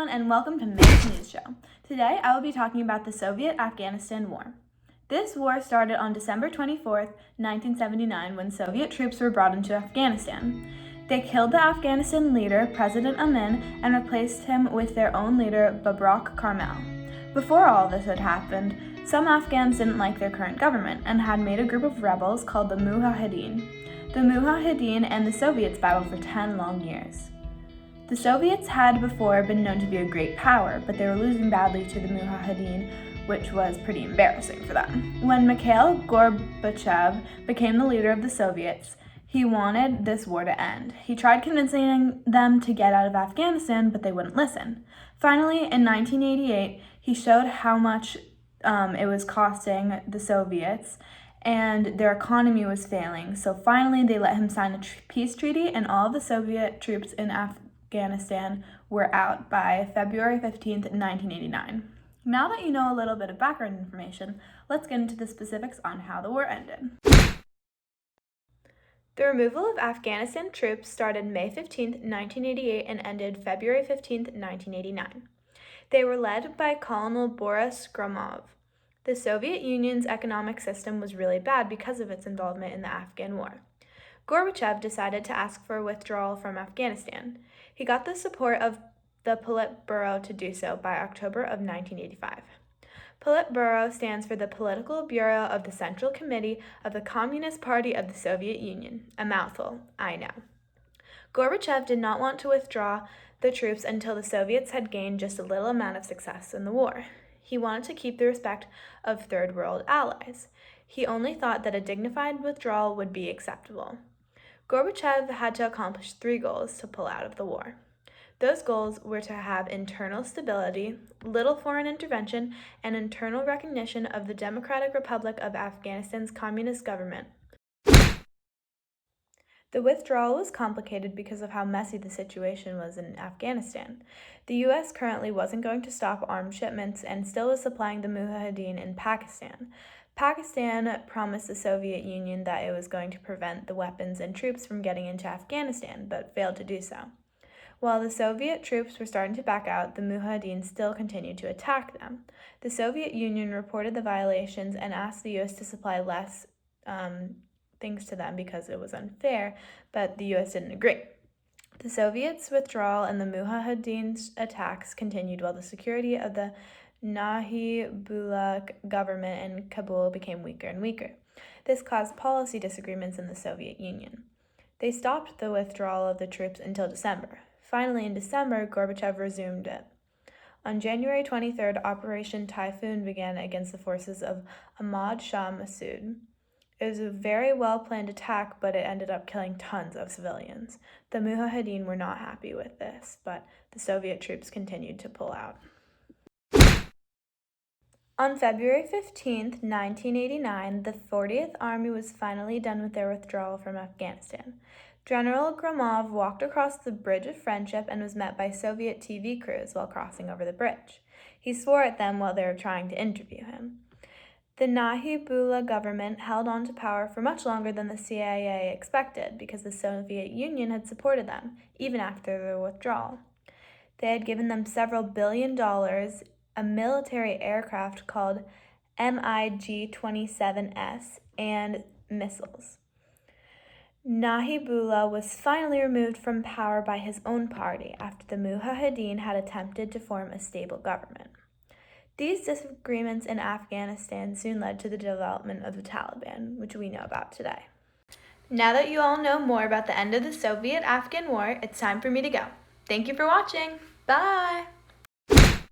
everyone, and welcome to May's News Show. Today, I will be talking about the Soviet-Afghanistan War. This war started on December 24th, 1979, when Soviet troops were brought into Afghanistan. They killed the Afghanistan leader, President Amin, and replaced him with their own leader, Babrak Karmal. Before all this had happened, some Afghans didn't like their current government and had made a group of rebels called the Mujahideen. The Mujahideen and the Soviets battled for 10 long years. The Soviets had before been known to be a great power, but they were losing badly to the Mujahideen, which was pretty embarrassing for them. When Mikhail Gorbachev became the leader of the Soviets, he wanted this war to end. He tried convincing them to get out of Afghanistan, but they wouldn't listen. Finally, in 1988, he showed how much it was costing the Soviets, and their economy was failing. So finally, they let him sign a peace treaty, and all of the Soviet troops in Afghanistan were out by February 15th, 1989. Now that you know a little bit of background information, let's get into the specifics on how the war ended. The removal of Afghanistan troops started May 15th, 1988 and ended February 15th, 1989. They were led by Colonel Boris Gromov. The Soviet Union's economic system was really bad because of its involvement in the Afghan war. Gorbachev decided to ask for withdrawal from Afghanistan. He got the support of the Politburo to do so by October of 1985. Politburo stands for the Political Bureau of the Central Committee of the Communist Party of the Soviet Union. A mouthful, I know. Gorbachev did not want to withdraw the troops until the Soviets had gained just a little amount of success in the war. He wanted to keep the respect of Third World allies. He only thought that a dignified withdrawal would be acceptable. Gorbachev had to accomplish 3 goals to pull out of the war. Those goals were to have internal stability, little foreign intervention, and internal recognition of the Democratic Republic of Afghanistan's communist government. The withdrawal was complicated because of how messy the situation was in Afghanistan. The U.S. currently wasn't going to stop arms shipments and still was supplying the Mujahideen in Pakistan. Pakistan promised the Soviet Union that it was going to prevent the weapons and troops from getting into Afghanistan, but failed to do so. While the Soviet troops were starting to back out, the Mujahideen still continued to attack them. The Soviet Union reported the violations and asked the U.S. to supply less things to them because it was unfair, but the U.S. didn't agree. The Soviets' withdrawal and the Mujahideen's attacks continued while the security of the Najibullah government in Kabul became weaker and weaker. This caused policy disagreements in the Soviet Union. They stopped the withdrawal of the troops until December. Finally, in December, Gorbachev resumed it. On January 23rd, Operation Typhoon began against the forces of Ahmad Shah Massoud. It was a very well-planned attack, but it ended up killing tons of civilians. The Mujahideen were not happy with this, but the Soviet troops continued to pull out. On February 15, 1989, the 40th Army was finally done with their withdrawal from Afghanistan. General Gromov walked across the Bridge of Friendship and was met by Soviet TV crews while crossing over the bridge. He swore at them while they were trying to interview him. The Najibullah government held on to power for much longer than the CIA expected because the Soviet Union had supported them, even after their withdrawal. They had given them several $billion, a military aircraft called MiG-27S, and missiles. Najibullah was finally removed from power by his own party after the Mujahideen had attempted to form a stable government. These disagreements in Afghanistan soon led to the development of the Taliban, which we know about today. Now that you all know more about the end of the Soviet-Afghan War, it's time for me to go. Thank you for watching. Bye!